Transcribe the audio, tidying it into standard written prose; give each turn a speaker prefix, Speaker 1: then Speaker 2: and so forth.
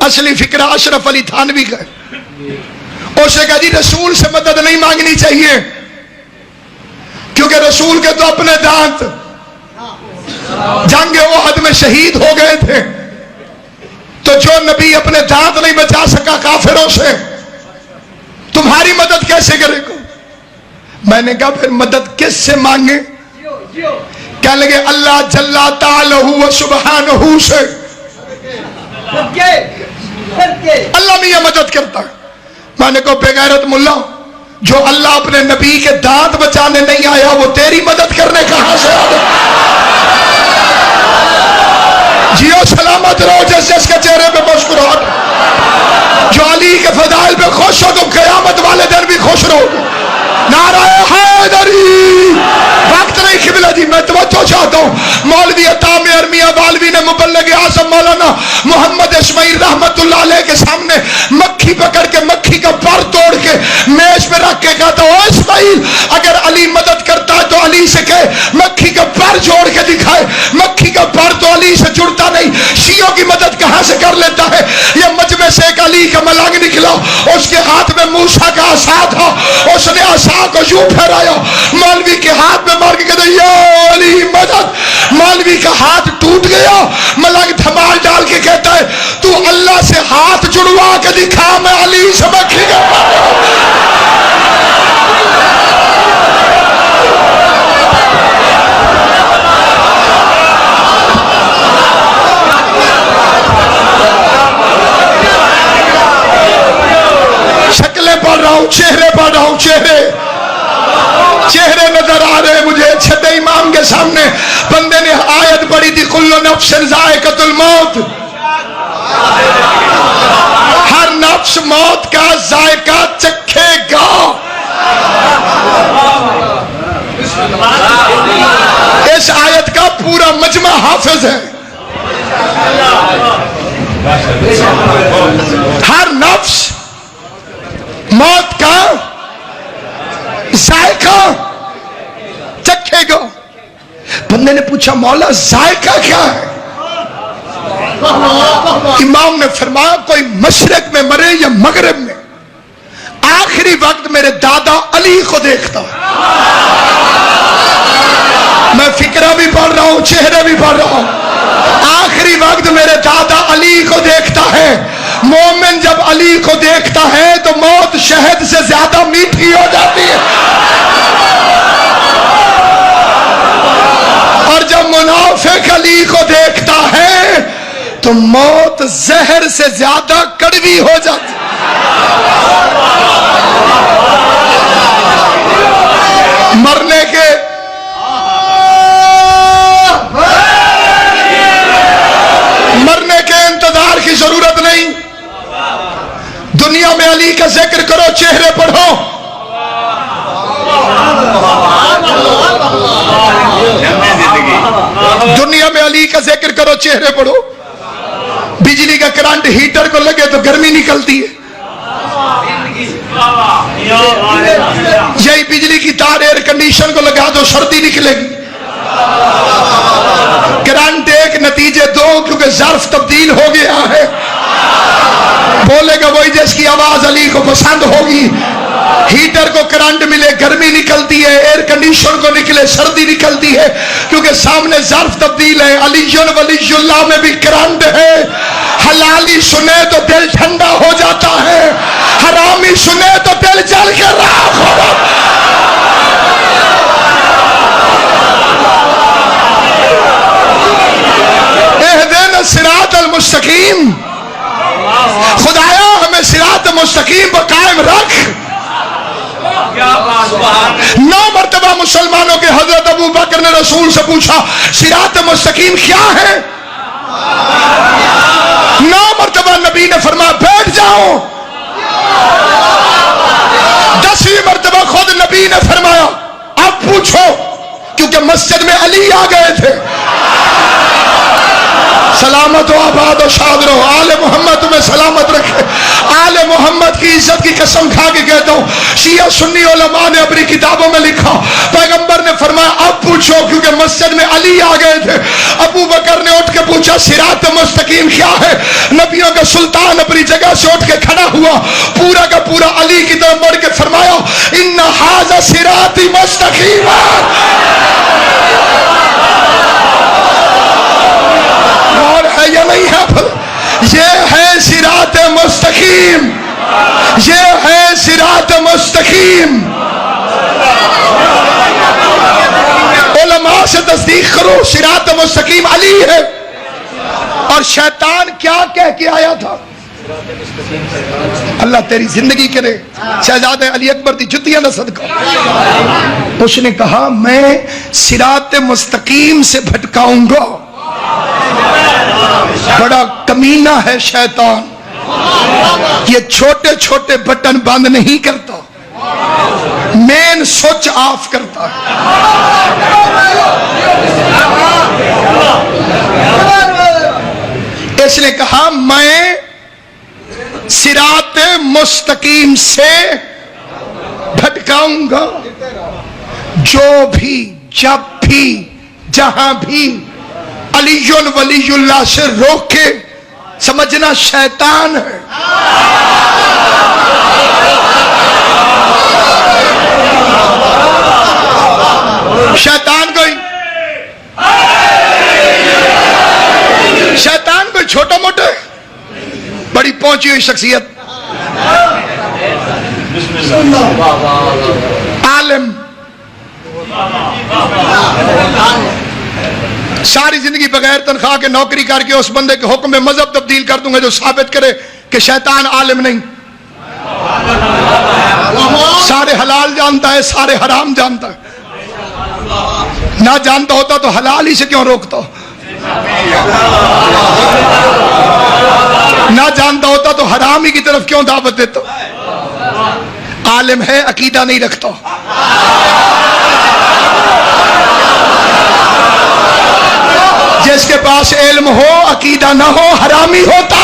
Speaker 1: असली फिक्रा अशरफ अली थानवी का है। उसने कहा जी रसूल से मदद नहीं मांगनी चाहिए क्योंकि रसूल के तो अपने दांत जंग ओहद में शहीद हो गए थे, तो जो नबी अपने दांत नहीं बचा सका काफिरों से, तुम्हारी मदद कैसे करेगा? मैंने कहा फिर मदद किस से मांगे? क्या लगे अल्लाह जल्ला तालहू व सुबहानहू से। अल्लाह भी यह मदद करता है। मैंने कहा बेगैरत मुल्ला, जो अल्लाह अपने नबी के दांत बचाने नहीं आया वो तेरी मदद करने कहां से आ गया? जियो सलामत रहो जिस जिसके चेहरे पे मुस्कुराहट। जो अली के फदाइल पे खुश हो तुम कयामत वाले दिन भी खुश रहोगे। नाराए हैदरी। वक्त नहीं किबला जी, मैं तवज्जो चाहता हूँ। मौलवी अताम अरमिया वालवी ने मुबल्लिग आज़म मौलाना मोहम्मद इस्माइल रहमतुल्लाह अलैह के सामने मक्खी पकड़ के मक्खी का पर तोड़ के मेज पे रख के कहा था, ओ इस्माइल अगर अली मदद करता है तो अली से कहे मक्खी का पर जोड़ के दिखाए। मक्खी का पर तो अली से जुड़ता नहीं, शियों की मदद कहां से कर लेता है? यह मजमे से एक अली का मलंग निकला, उसके हाथ में मूसा का आसा था, उसने आसा को यूं फहराया, मौलवी के हाथ में मार के कहते या अली मदद। मौलवी का हाथ टूट गया। मलंग धमाल डाल के कहता है तू अल्लाह से हाथ जुड़वा के दिखा, मैं अली से मक्खी का शक्लें पढ़ रहा हूं, चेहरे पढ़ रहा हूं, चेहरे नजर आ रहे मुझे। छठे इमाम के सामने बंदे ने आयत पढ़ी थी कुल्लु नफ्सिन ज़ाइक़तुल मौत। हर नफ्स मौत का जायका चखेगा। इस आयत का पूरा मजमा हाफिज है। हर नफ्स मौत का जायका चखेगा। बंदे ने पूछा मौला जायका क्या है? इमाम ने फरमाया कोई मशरक में मरे या मगरिब में, आखिरी वक्त मेरे दादा अली को देखता है। मैं फिक्रा भी पढ़ रहा हूं, चेहरे भी पढ़ रहा हूं। आखिरी वक्त मेरे दादा अली को देखता है। मोमिन जब अली को देखता है तो मौत शहद से ज्यादा मीठी हो जाती है, और जब मुनाफिक अली को देखता है तो मौत जहर से ज्यादा कड़वी हो जाती है। मरने के इंतजार की जरूरत नहीं। दुनिया में अली का जिक्र करो, चेहरे पढ़ो। दुनिया में अली का जिक्र करो, चेहरे पढ़ो। बिजली का करंट हीटर को लगे तो गर्मी निकलती है, यही बिजली की तार एयर कंडीशन को लगा दो सर्दी निकलेगी। करंट एक नतीजे दो, क्योंकि ज़र्फ तब्दील हो गया है। बोलेगा वही जिसकी आवाज अली को पसंद होगी। हीटर को करंट मिले गर्मी निकलती है, एयर कंडीशन को निकले सर्दी निकलती है, क्योंकि सामने ज़र्फ तब्दील है। अलीयुन वलीयुल्लाह में भी करंट है। हलाली सुने तो दिल ठंडा हो जाता है, हरामी सुने तो दिल जल के राख हो जाता है। एहदिना सिरातल मुस्तकीम, खुदाया हमें सिरात मुस्तकीम पर कायम रख। 9 मरतबा मुसलमानों के हजरत अबू बकर ने रसूल से पूछा सिरात मुस्तकीम क्या है? 9 मरतबा नबी ने फरमाया बैठ जाओ। 10वीं मरतबा खुद नबी ने फरमाया अब पूछो, क्योंकि मस्जिद में अली आ गए थे। सलामत हो, आबाद हो, शाद रहो। आले मोहम्मद तुम्हें सलामत रखे। आले मोहम्मद की इज्जत की कसम खा के कहता हूँ, शिया सुन्नी उलमा ने अपनी किताबों में लिखा, पैगंबर ने फरमाया अब पूछो, क्योंकि मस्जिद में अली आ गए थे। अबू बकर ने उठ के पूछा सिरात मुस्तकीम क्या है? नबियों का सुल्तान وہاں سے اٹھ کے کھڑا ہوا, پورا کا پورا علی کی طرف بڑھ کے فرمایا ان ھذا صراطی مستقیما. اور ہے یا نہیں ہے؟ یہ ہے صراط مستقیم, یہ ہے صراط مستقیم. علماء سے تصدیق کرو, صراط مستقیم علی ہے. اور شیطان کیا کہہ کے آیا تھا؟ اللہ تیری زندگی کرے, شہزادہ علی اکبر دی جتیاں نہ صدقہ. اس نے کہا میں صراط مستقیم سے بھٹکاؤں گا. بڑا کمینہ ہے شیطان, یہ چھوٹے چھوٹے بٹن بند نہیں کرتا, مین سوئچ آف کرتا ہے. اس نے کہا میں صراط مستقیم سے بھٹکاؤں گا جو بھی جب بھی جہاں بھی علی ولی اللہ سے روکے, سمجھنا شیطان ہے. شیطان کوئی چھوٹا موٹا, بڑی پہنچی ہوئی شخصیت, عالم, ساری زندگی بغیر تنخواہ کے نوکری کر کے اس بندے کے حکم میں مذہب تبدیل کر دوں گا جو ثابت کرے کہ شیطان عالم نہیں. سارے حلال جانتا ہے, سارے حرام جانتا ہے. نہ جانتا ہوتا تو حلال ہی سے کیوں روکتا؟ نہ جانتا ہوتا تو حرام ہی کی طرف کیوں دعوت دیتا؟ عالم ہے, عقیدہ نہیں رکھتا. جس کے پاس علم ہو عقیدہ نہ ہو حرامی ہوتا.